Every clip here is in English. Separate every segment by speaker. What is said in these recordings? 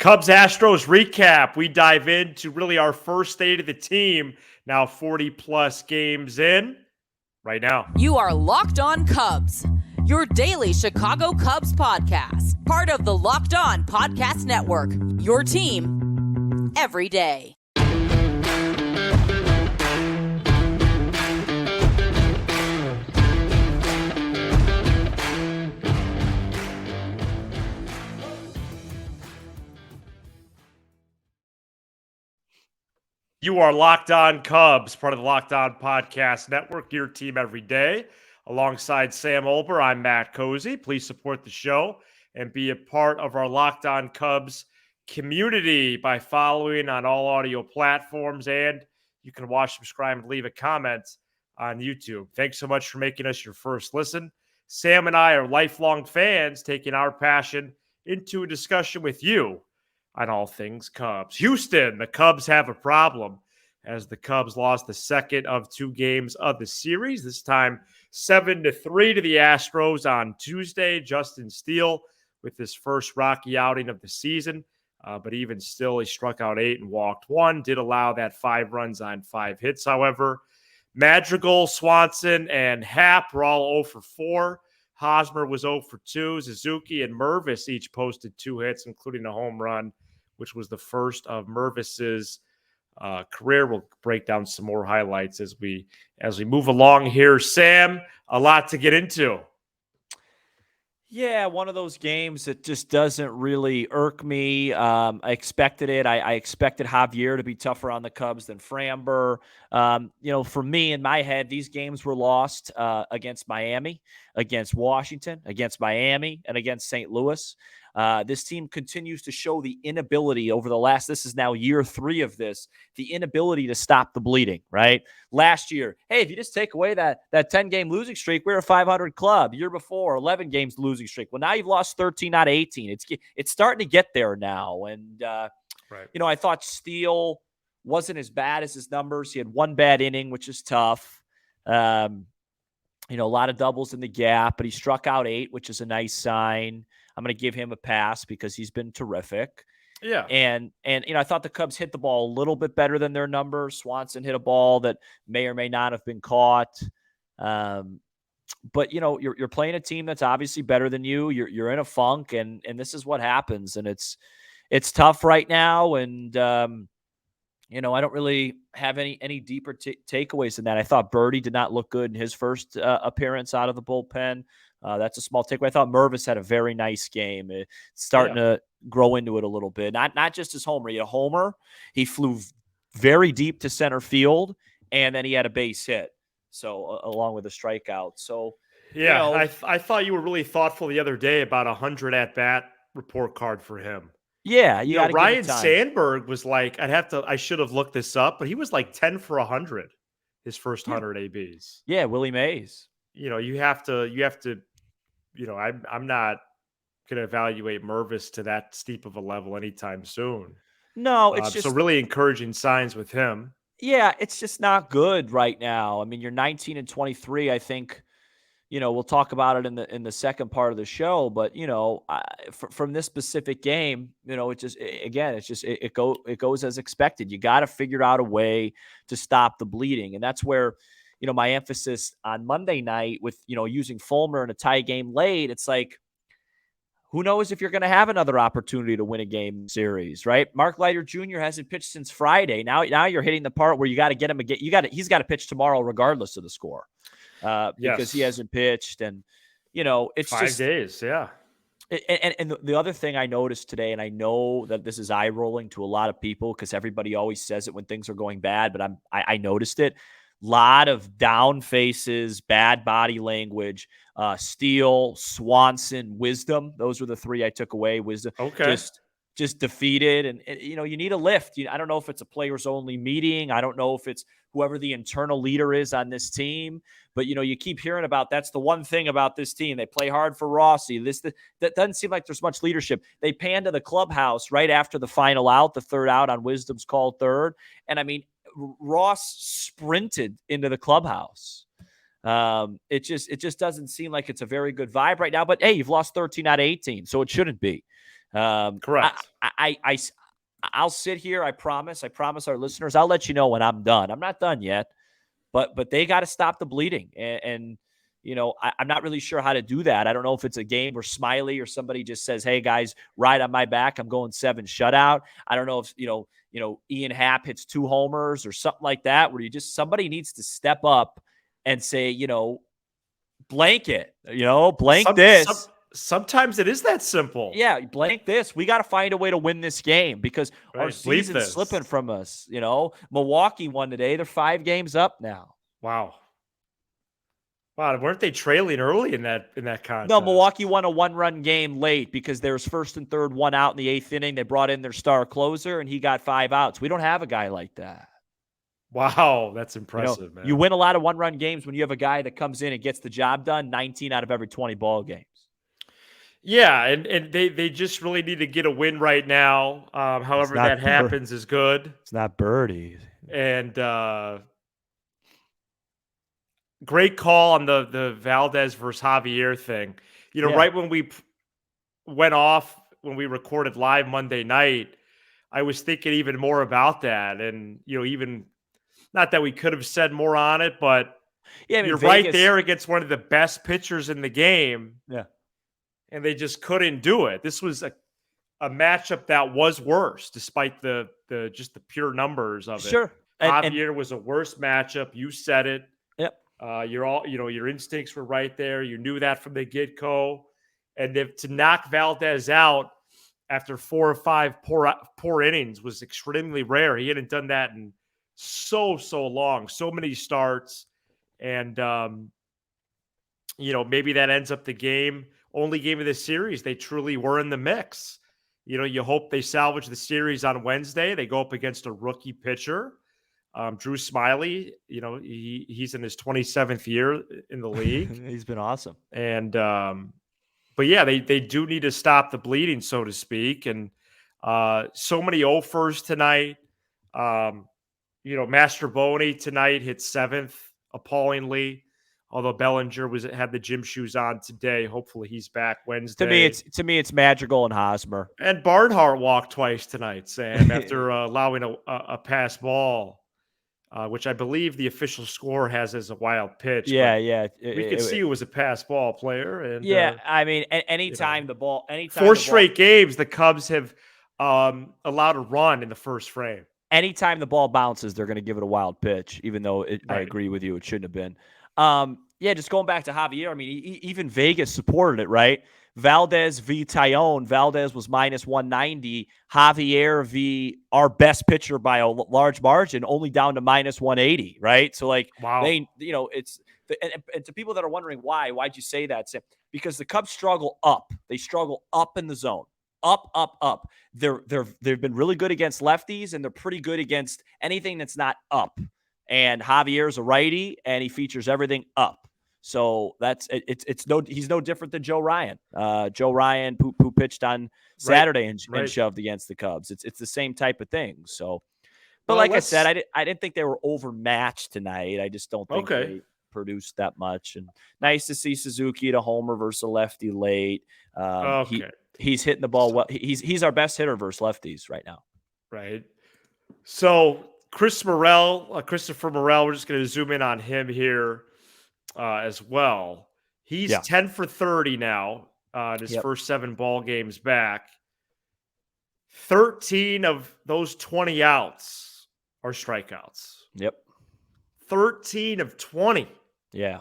Speaker 1: Cubs Astros recap. We dive into really our first state of the team, now 40 plus games in right now.
Speaker 2: You are Locked On Cubs, your daily Chicago Cubs podcast, part of the Locked On Podcast Network, your team every day.
Speaker 1: You are Locked On Cubs, part of the Locked On Podcast Network, your team every day. Alongside Sam Olber, I'm Matt Cozy. Please support the show and be a part of our Locked On Cubs community by following on all audio platforms. And you can watch, subscribe, and leave a comment on YouTube. Thanks so much for making us your first listen. Sam and I are lifelong fans, taking our passion into a discussion with you on all things Cubs. Houston, the Cubs have a problem as the Cubs lost the second of two games of the series, this time 7-3 to the Astros on Tuesday. Justin Steele with his first Rocky outing of the season, but even still, he struck out 8 and walked 1, did allow that 5 runs on 5 hits, however. Madrigal, Swanson, and Happ were all 0 for 4. Hosmer was 0 for 2. Suzuki and Mervis each posted 2 hits, including a home run, which was the first of Mervis's career. We'll break down some more highlights as we move along here. Sam, a lot to get into.
Speaker 3: Yeah, one of those games that just doesn't really irk me. I expected it. I expected Javier to be tougher on the Cubs than Framber. For me, in my head, these games were lost against Miami, against Washington, against Miami, and against St. Louis. This team continues to show the inability over the last, this is now year 3 of this, the inability to stop the bleeding, right? Last year, hey, if you just take away that 10-game losing streak, we're a 500 club. Year before, 11 games losing streak. Well, now you've lost 13 out of 18. It's starting to get there now. And,
Speaker 1: right.
Speaker 3: I thought Steele wasn't as bad as his numbers. He had 1 bad inning, which is tough. A lot of doubles in the gap, but he struck out 8, which is a nice sign. I'm going to give him a pass because he's been terrific.
Speaker 1: Yeah.
Speaker 3: And I thought the Cubs hit the ball a little bit better than their numbers. Swanson hit a ball that may or may not have been caught. But you're playing a team that's obviously better than you. You're in a funk, and this is what happens. And it's tough right now. And I don't really have any deeper takeaways than that. I thought Birdie did not look good in his first appearance out of the bullpen. That's a small takeaway. I thought Mervis had a very nice game. It's starting to grow into it a little bit. Not just his homer. He had a homer. He flew very deep to center field, and then he had a base hit. So along with a strikeout. So
Speaker 1: yeah, I thought you were really thoughtful the other day about 100 at bat report card for him.
Speaker 3: Yeah,
Speaker 1: Ryan Sandberg was like, I should have looked this up, but he was like 10 for 100 his first 100 ABs.
Speaker 3: Yeah, Willie Mays.
Speaker 1: You have to. I'm not going to evaluate Mervis to that steep of a level anytime soon.
Speaker 3: No, it's just
Speaker 1: so really encouraging signs with him.
Speaker 3: Yeah, it's just not good right now. I mean, you're 19 and 23. I think, we'll talk about it in the second part of the show. But from this specific game, it goes as expected. You got to figure out a way to stop the bleeding, and that's where my emphasis on Monday night with using Fulmer in a tie game late. It's like, who knows if you're going to have another opportunity to win a game series, right? Mark Leiter Jr. hasn't pitched since Friday. Now you're hitting the part where you got to get him again. He's got to pitch tomorrow regardless of the score, because he hasn't pitched, and it's
Speaker 1: 5 days, yeah.
Speaker 3: And the other thing I noticed today, and I know that this is eye rolling to a lot of people because everybody always says it when things are going bad, but I noticed it. Lot of down faces, bad body language. Steele, Swanson, Wisdom. Those were the 3 I took away. Wisdom,
Speaker 1: okay,
Speaker 3: just defeated, and you need a lift. I don't know if it's a players only meeting. I don't know if it's whoever the internal leader is on this team. But you keep hearing about that's the one thing about this team. They play hard for Rossi. That doesn't seem like there's much leadership. They pan to the clubhouse right after the final out, the third out on Wisdom's called third, and I mean, Ross sprinted into the clubhouse. It just doesn't seem like it's a very good vibe right now. But hey, you've lost 13 out of 18, so it shouldn't be.
Speaker 1: Correct.
Speaker 3: I'll sit here. I promise our listeners, I'll let you know when I'm done. I'm not done yet, but they got to stop the bleeding. And I'm not really sure how to do that. I don't know if it's a game where Smiley or somebody just says, "Hey guys, ride on my back. I'm going 7 shutout." I don't know if, Ian Happ hits 2 homers or something like that, where somebody needs to step up and say, blank it, blank this.
Speaker 1: Sometimes it is that simple.
Speaker 3: Yeah, blank this. We got to find a way to win this game because our season's slipping from us. Milwaukee won today. They're 5 games up now.
Speaker 1: Wow, weren't they trailing early in that contest?
Speaker 3: No, Milwaukee won a 1-run game late because there was first and third, 1 out in the 8th inning. They brought in their star closer, and he got 5 outs. We don't have a guy like that.
Speaker 1: Wow, that's impressive, man.
Speaker 3: You win a lot of 1-run games when you have a guy that comes in and gets the job done 19 out of every 20 ball games.
Speaker 1: Yeah, and they just really need to get a win right now. However that happens is good.
Speaker 3: It's not birdie.
Speaker 1: And great call on the Valdez versus Javier thing. Right when we went off, when we recorded live Monday night, I was thinking even more about that. And, even not that we could have said more on it, but you're Vegas, right there against one of the best pitchers in the game.
Speaker 3: Yeah.
Speaker 1: And they just couldn't do it. This was a matchup that was worse, despite the just the pure numbers of it.
Speaker 3: Sure.
Speaker 1: Javier was a worse matchup. You said it.
Speaker 3: Yep.
Speaker 1: Your instincts were right there. You knew that from the get-go. And to knock Valdez out after 4 or 5 poor innings was extremely rare. He hadn't done that in so long, so many starts. And, maybe that ends up the game. Only game of the series, they truly were in the mix. You hope they salvage the series on Wednesday. They go up against a rookie pitcher, Drew Smiley. He's in his 27th year in the league.
Speaker 3: He's been awesome.
Speaker 1: And but yeah, they do need to stop the bleeding, so to speak. And so many offers tonight. Mastroboni tonight hit 7th appallingly. Although Bellinger had the gym shoes on today, hopefully he's back Wednesday.
Speaker 3: To me, it's Madrigal and Hosmer.
Speaker 1: And Barnhart walked twice tonight, Sam, after allowing a pass ball, which I believe the official score has as a wild pitch.
Speaker 3: Yeah.
Speaker 1: We could see it was a pass ball player. And
Speaker 3: anytime the ball,
Speaker 1: 4 straight games, the Cubs have allowed a run in the first frame.
Speaker 3: Anytime the ball bounces, they're going to give it a wild pitch, even though I agree with you, it shouldn't have been. Just going back to Javier, I mean, even Vegas supported it, right? Valdez v. Tyone. Valdez was minus 190. Javier v. our best pitcher by a large margin, only down to minus 180, right? So,
Speaker 1: wow.
Speaker 3: It's and to people that are wondering why'd you say that, Sam? Because the Cubs struggle up. They struggle up in the zone. Up. They've been really good against lefties, and they're pretty good against anything that's not up. And Javier's a righty, and he features everything up. So he's no different than Joe Ryan. Joe Ryan, who pitched on Saturday and shoved against the Cubs. It's the same type of thing. So, but I said, I didn't think they were overmatched tonight. I just don't think they produced that much. And nice to see Suzuki to homer versus a lefty late. He's hitting the ball well. He's our best hitter versus lefties right now.
Speaker 1: Right. So Christopher Morel, we're just going to zoom in on him here as well. He's 10 for 30 now in his first 7 ball games back. 13 of those 20 outs are strikeouts.
Speaker 3: Yep.
Speaker 1: 13 of 20.
Speaker 3: Yeah.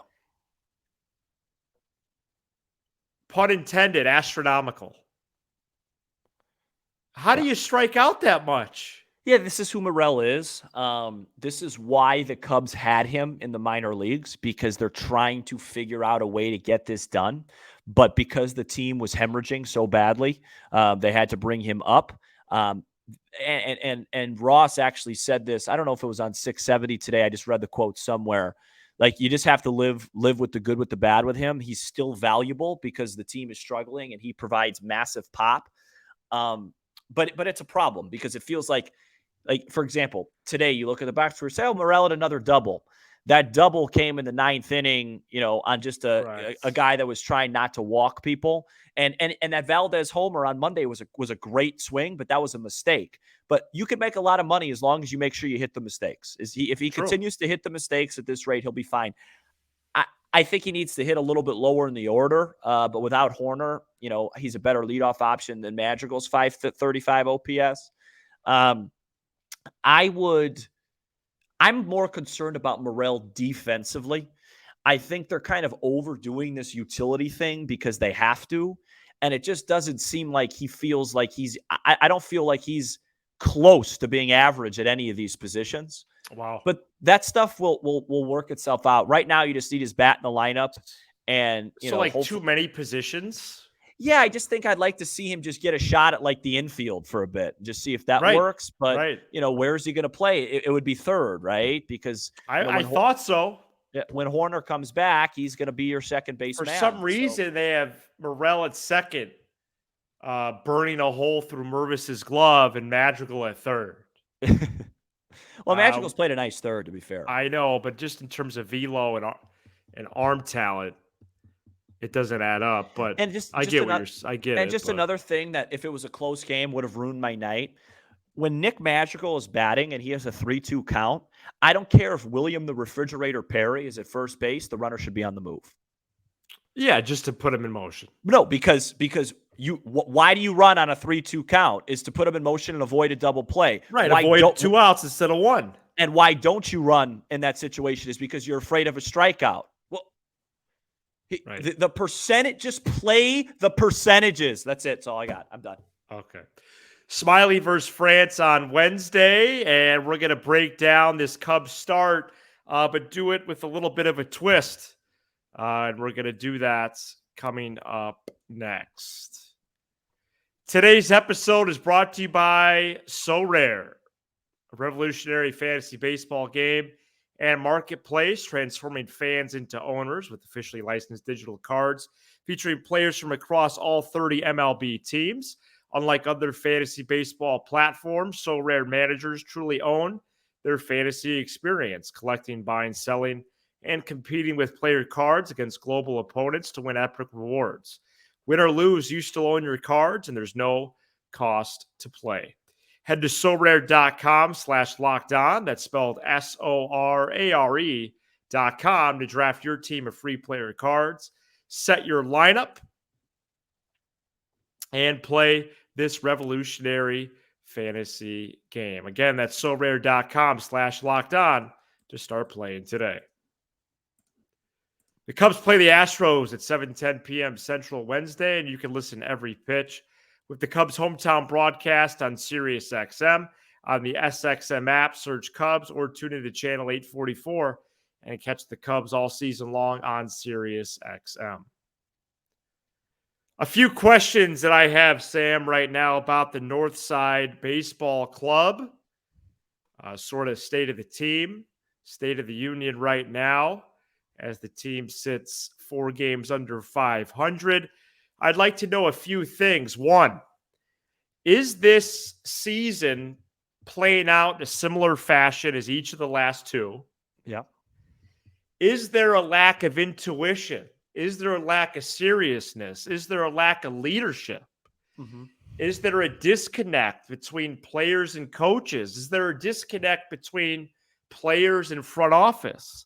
Speaker 1: Pun intended, astronomical. How do you strike out that much?
Speaker 3: Yeah, this is who Morel is. This is why the Cubs had him in the minor leagues, because they're trying to figure out a way to get this done. But because the team was hemorrhaging so badly, they had to bring him up. And Ross actually said this. I don't know if it was on 670 today. I just read the quote somewhere. You just have to live with the good, with the bad with him. He's still valuable because the team is struggling and he provides massive pop. But it's a problem because it feels like, for example, today you look at the box score, say, Morel at another double. That double came in the 9th inning, on just a guy that was trying not to walk people. And that Valdez homer on Monday was a great swing, but that was a mistake. But you can make a lot of money as long as you make sure you hit the mistakes. If he continues to hit the mistakes at this rate, he'll be fine. I think he needs to hit a little bit lower in the order, but without Horner, he's a better leadoff option than Madrigal's 535 OPS. I'm more concerned about Morel defensively. I think they're kind of overdoing this utility thing because they have to, and it just doesn't seem like he feels like I don't feel like he's close to being average at any of these positions.
Speaker 1: Wow.
Speaker 3: But that stuff will work itself out. Right now, you just need his bat in the lineup. And,
Speaker 1: too many positions?
Speaker 3: Yeah, I just think I'd like to see him just get a shot at the infield for a bit and just see if that works. But, where is he going to play? It would be third, right? Because
Speaker 1: I thought so.
Speaker 3: When Horner comes back, he's going to be your second baseman.
Speaker 1: For some reason, they have Morel at second, burning a hole through Mervis's glove, and Madrigal at third.
Speaker 3: Well, Madrigal's played a nice third, to be fair.
Speaker 1: I know, but just in terms of velo and arm talent, it doesn't add up. But I get it.
Speaker 3: And just another thing that if it was a close game would have ruined my night. When Nick Madrigal is batting and he has a 3-2 count, I don't care if William the Refrigerator Perry is at first base. The runner should be on the move.
Speaker 1: Yeah, just to put him in motion.
Speaker 3: No, because why do you run on a 3-2 count is to put him in motion and avoid a double play.
Speaker 1: Right, avoid 2 outs instead of 1.
Speaker 3: And why don't you run in that situation is because you're afraid of a strikeout. Well, the percentage, just play the percentages. That's it. That's all I got. I'm done.
Speaker 1: Okay. Smiley versus France on Wednesday, and we're going to break down this Cubs start, but do it with a little bit of a twist. And we're going to do that coming up next. Today's episode is brought to you by So Rare, a revolutionary fantasy baseball game and marketplace transforming fans into owners with officially licensed digital cards featuring players from across all 30 MLB teams. Unlike other fantasy baseball platforms, So Rare managers truly own their fantasy experience, collecting, buying, selling, and competing with player cards against global opponents to win epic rewards. Win or lose, you still own your cards, and there's no cost to play. Head to sorare.com/lockedon. That's spelled SORARE.com to draft your team of free player cards, set your lineup, and play this revolutionary fantasy game. Again, that's sorare.com/lockedon to start playing today. The Cubs play the Astros at 7:10 p.m. Central Wednesday, and you can listen every pitch with the Cubs hometown broadcast on SiriusXM, on the SXM app, search Cubs, or tune into channel 844 and catch the Cubs all season long on SiriusXM. A few questions that I have, Sam, right now about the Northside Baseball Club. Sort of state of the team, state of the union right now, as the team sits 4 games under 500. I'd like to know a few things. One, is this season playing out in a similar fashion as each of the last 2?
Speaker 3: Yeah.
Speaker 1: Is there a lack of intuition? Is there a lack of seriousness? Is there a lack of leadership?
Speaker 3: Mm-hmm.
Speaker 1: Is there a disconnect between players and coaches? Is there a disconnect between players and front office?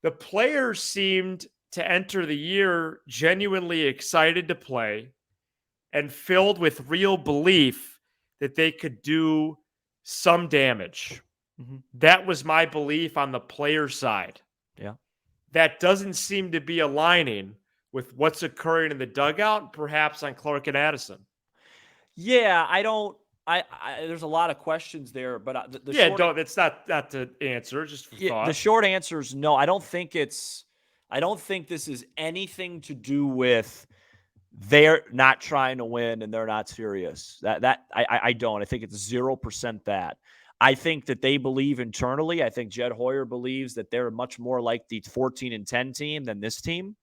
Speaker 1: The players seemed to enter the year genuinely excited to play and filled with real belief that they could do some damage.
Speaker 3: Mm-hmm.
Speaker 1: That was my belief on the player side.
Speaker 3: Yeah.
Speaker 1: That doesn't seem to be aligning with what's occurring in the dugout, perhaps on Clark and Addison.
Speaker 3: Yeah, there's a lot of questions there, but
Speaker 1: it's not the answer, just for thought.
Speaker 3: The short answer is no. I don't think this is anything to do with they're not trying to win and they're not serious. I don't. I think it's 0% that. I think that they believe internally. I think Jed Hoyer believes that they're much more like the 14-10 team than this team.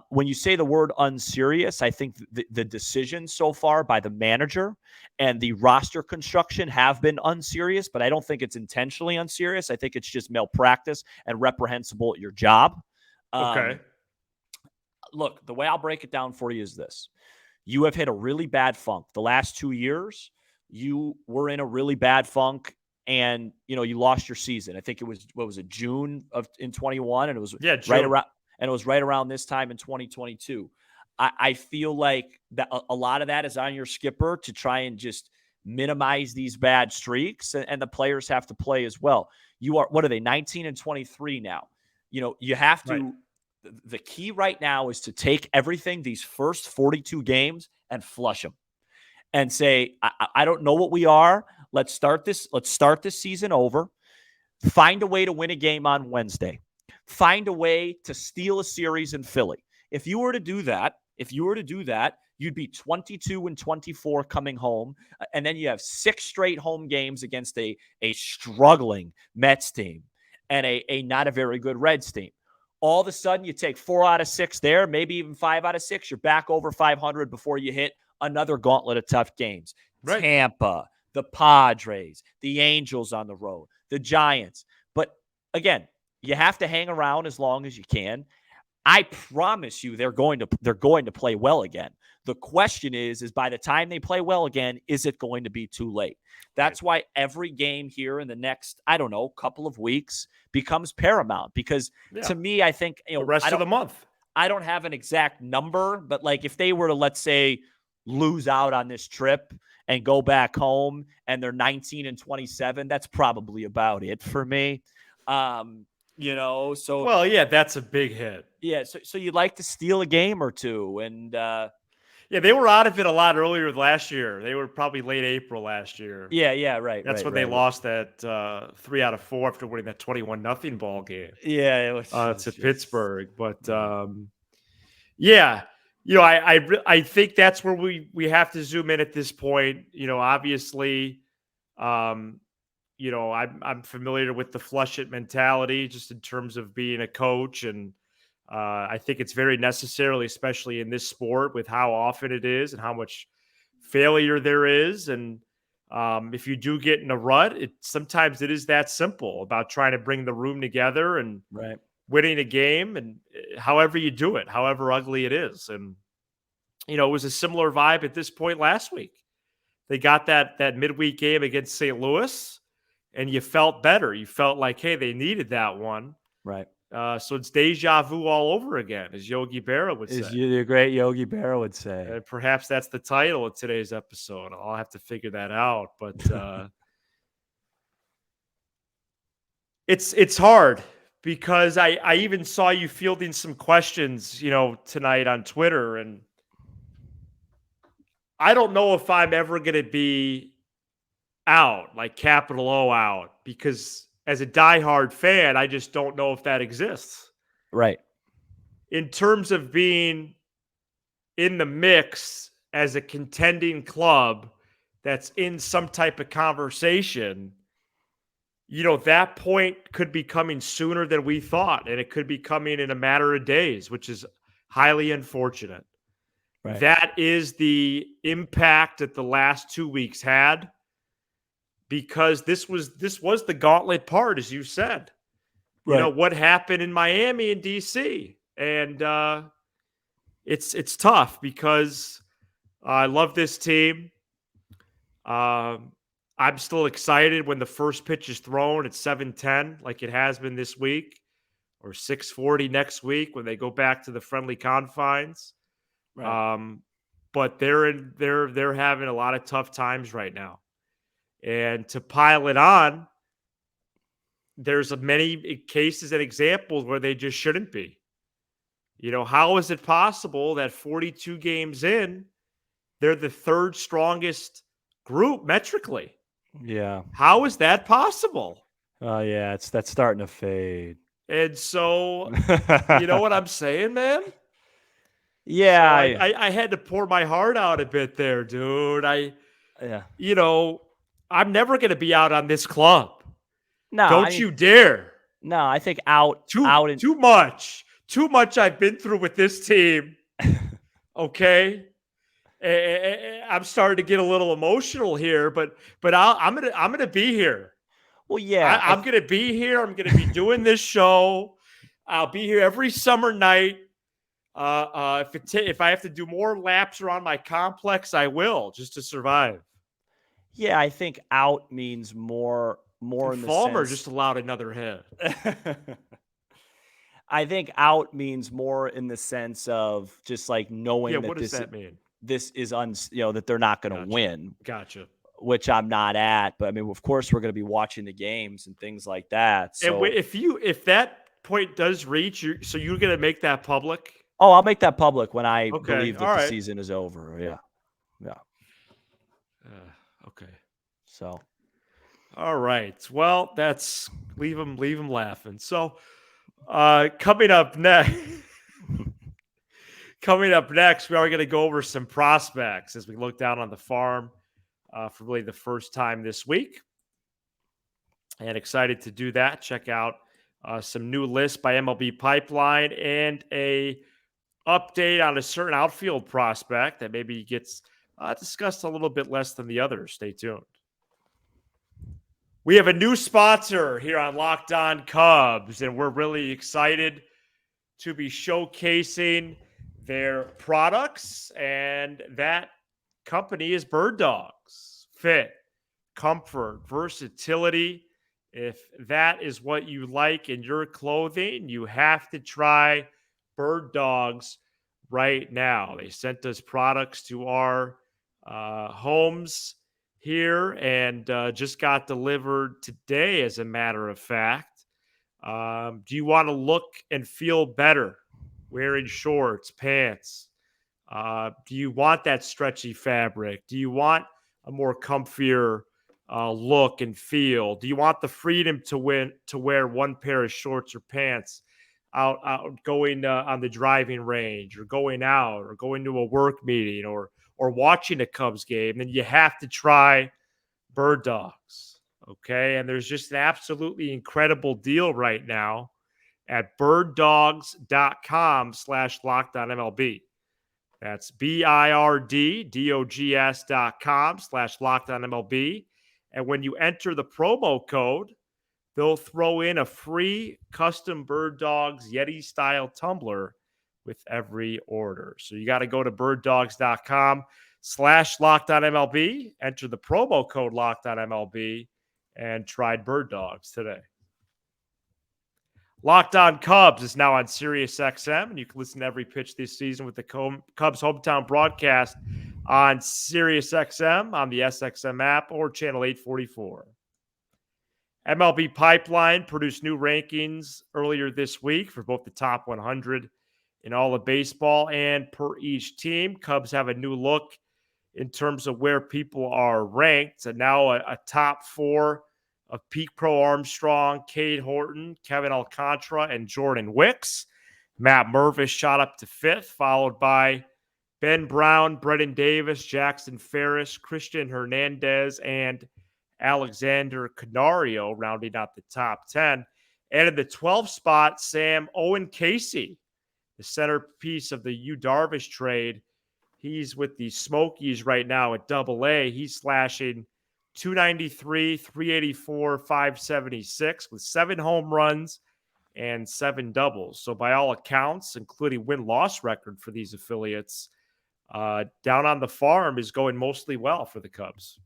Speaker 3: When you say the word unserious, I think the decisions so far by the manager and the roster construction have been unserious, but I don't think it's intentionally unserious. I think it's just malpractice and reprehensible at your job.
Speaker 1: Okay.
Speaker 3: Look, the way I'll break it down for you is this. You have hit a really bad funk. The last 2 years, you were in a really bad funk and, you lost your season. I think it was, what was it, June in 21, and it was right around this time in 2022. I feel like that a lot of that is on your skipper to try and just minimize these bad streaks, and the players have to play as well. What are they, 19 and 23 now? You have to. Right. The key right now is to take everything, these first 42 games, and flush them and say, I don't know what we are. Let's start this season over. Find a way to win a game on Wednesday. Find a way to steal a series in Philly. If you were to do that, you'd be 22 and 24 coming home. And then you have 6 straight home games against a struggling Mets team and a not a very good Reds team. All of a sudden, you take 4 out of 6 there, maybe even 5 out of 6. You're back over 500 before you hit another gauntlet of tough games. Right. Tampa, the Padres, the Angels on the road, the Giants. But again, you have to hang around as long as you can. I promise you they're going to play well again. The question is by the time they play well again, is it going to be too late? That's why every game here in the next, couple of weeks becomes paramount, because to me, I think,
Speaker 1: the rest of the month,
Speaker 3: I don't have an exact number, but like if they were to, let's say, lose out on this trip and go back home and they're 19 and 27, that's probably about it for me. So
Speaker 1: well, yeah, that's a big hit.
Speaker 3: Yeah, so you'd like to steal a game or two, and
Speaker 1: they were out of it a lot earlier last year. They were probably late April last year.
Speaker 3: Yeah, right.
Speaker 1: That's when they lost that 3 out of 4 after winning that 21-0 ball game.
Speaker 3: Yeah, it was
Speaker 1: to Pittsburgh, but I think that's where we have to zoom in at this point. Obviously, I'm familiar with the flush it mentality just in terms of being a coach, and I think it's very necessary, especially in this sport with how often it is and how much failure there is. And if you do get in a rut, sometimes it is that simple about trying to bring the room together and winning a game, and however you do it, however ugly it is. And, it was a similar vibe at this point last week. They got that midweek game against St. Louis, and you felt better. You felt like, hey, they needed that one.
Speaker 3: Right.
Speaker 1: So it's deja vu all over again, as Yogi Berra would say.
Speaker 3: As the great Yogi Berra would say.
Speaker 1: And perhaps that's the title of today's episode. I'll have to figure that out. But it's hard because I even saw you fielding some questions, tonight on Twitter. And I don't know if I'm ever going to be out, like capital O out, because as a diehard fan, I just don't know if that exists.
Speaker 3: Right.
Speaker 1: In terms of being in the mix as a contending club that's in some type of conversation, that point could be coming sooner than we thought, and it could be coming in a matter of days, which is highly unfortunate. Right. That is the impact that the last 2 weeks had. Because this was the gauntlet part, as you said. Right. What happened in Miami and DC, and it's tough because I love this team. I'm still excited when the first pitch is thrown at 7:10, like it has been this week, or 6:40 next week when they go back to the friendly confines. Right. But they're having a lot of tough times right now. And to pile it on, there's many cases and examples where they just shouldn't be. How is it possible that 42 games in, they're the third strongest group metrically?
Speaker 3: Yeah.
Speaker 1: How is that possible?
Speaker 3: Yeah, that's starting to fade.
Speaker 1: And so, you know what I'm saying, man?
Speaker 3: Yeah.
Speaker 1: So I had to pour my heart out a bit there, dude. I'm never going to be out on this club. No, don't you dare.
Speaker 3: No, I think out
Speaker 1: too much. too much I've been through with this team. Okay. I'm starting to get a little emotional here, but I'm gonna be here.
Speaker 3: Well, yeah,
Speaker 1: I'm gonna be here. I'm gonna be doing this show. I'll be here every summer night. If I have to do more laps around my complex, I will, just to survive.
Speaker 3: yeah, I think out means more
Speaker 1: And
Speaker 3: in the
Speaker 1: Fulmer
Speaker 3: sense.
Speaker 1: just allowed another hit.
Speaker 3: I think out means more in the sense of just like
Speaker 1: Yeah,
Speaker 3: knowing that
Speaker 1: what does that mean?
Speaker 3: this is that they're not going to
Speaker 1: Gotcha.
Speaker 3: win,
Speaker 1: Gotcha.
Speaker 3: which I'm not at. But I mean, of course, we're going to be watching the games and things like that.
Speaker 1: And
Speaker 3: So,
Speaker 1: if that point does reach, so you're gonna make that public?
Speaker 3: oh, I'll make that public when I
Speaker 1: Okay,
Speaker 3: believe that
Speaker 1: all
Speaker 3: the
Speaker 1: right.
Speaker 3: season is over. Yeah, yeah.
Speaker 1: Okay.
Speaker 3: So,
Speaker 1: All right. Well, that's leave them laughing. So, coming up next, we are going to go over some prospects as we look down on the farm for really the first time this week, and excited to do that. Check out some new lists by MLB Pipeline and a update on a certain outfield prospect that maybe gets discussed a little bit less than the others. Stay tuned. We have a new sponsor here on Locked On Cubs, and we're really excited to be showcasing their products, and that company is Bird Dogs. Fit, comfort, versatility. If that is what you like in your clothing, you have to try Bird Dogs right now. They sent us products to our homes here and just got delivered today, as a matter of fact. Do you want to look and feel better wearing shorts, pants? Do you want that stretchy fabric? Do you want a more comfier look and feel? Do you want the freedom to wear one pair of shorts or pants out going on the driving range, or going out, or going to a work meeting, or watching a Cubs game? Then you have to try Bird Dogs. Okay. And there's just an absolutely incredible deal right now at birddogs.com/LockedOnMLB. That's birddogs.com/LockedOnMLB. And when you enter the promo code, they'll throw in a free custom Bird Dogs Yeti style tumbler with every order. So you got to go to birddogs.com/LockedOnMLB, enter the promo code LockedOnMLB, and try Bird Dogs today. Locked On Cubs is now on SiriusXM, and you can listen to every pitch this season with the Cubs hometown broadcast on SiriusXM, on the SXM app, or channel 844. MLB Pipeline produced new rankings earlier this week for both the top 100 in all of baseball and per each team. Cubs have a new look in terms of where people are ranked, and now a top four of Pete Crow-Armstrong, Cade Horton, Kevin Alcantara, and Jordan Wicks. Matt Mervis shot up to fifth, followed by Ben Brown, Brendan Davis, Jackson Ferris, Christian Hernandez, and Alexander Canario rounding out the top 10. And in the 12th spot, Sam Owen Casey, the centerpiece of the Yu Darvish trade. He's with the Smokies right now at Double-A. He's slashing 293, 384, 576 with 7 home runs and 7 doubles. So by all accounts, including win-loss record for these affiliates, down on the farm is going mostly well for the Cubs.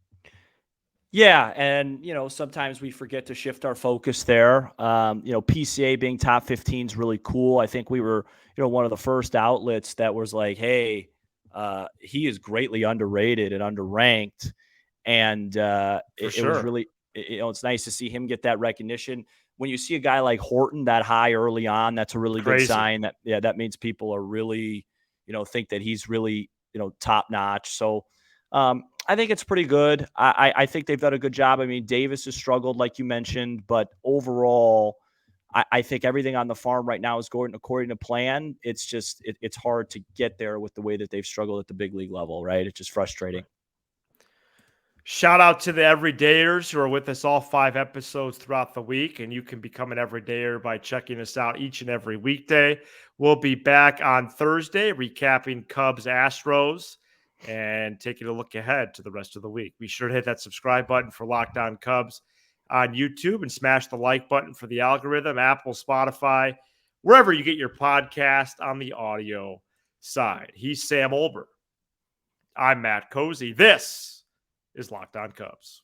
Speaker 3: yeah, and sometimes we forget to shift our focus there. PCA being top 15 is really cool. I think we were, one of the first outlets that was like, hey, he is greatly underrated and underranked. And it was really, it's nice to see him get that recognition. When you see a guy like Horton that high early on, that's a really good sign that means people are really, think that he's really, top notch. So I think it's pretty good. I think they've done a good job. I mean, Davis has struggled, like you mentioned, but overall, I think everything on the farm right now is going according to plan. It's just, it's hard to get there with the way that they've struggled at the big league level, right? It's just frustrating.
Speaker 1: Shout out to the everydayers who are with us all 5 episodes throughout the week, and you can become an everydayer by checking us out each and every weekday. We'll be back on Thursday recapping Cubs Astros and taking a look ahead to the rest of the week. Be sure to hit that subscribe button for Locked On Cubs on YouTube and smash the like button for the algorithm, Apple, Spotify, wherever you get your podcast on the audio side. He's Sam Olber. I'm Matt Cozy. This is Locked On Cubs.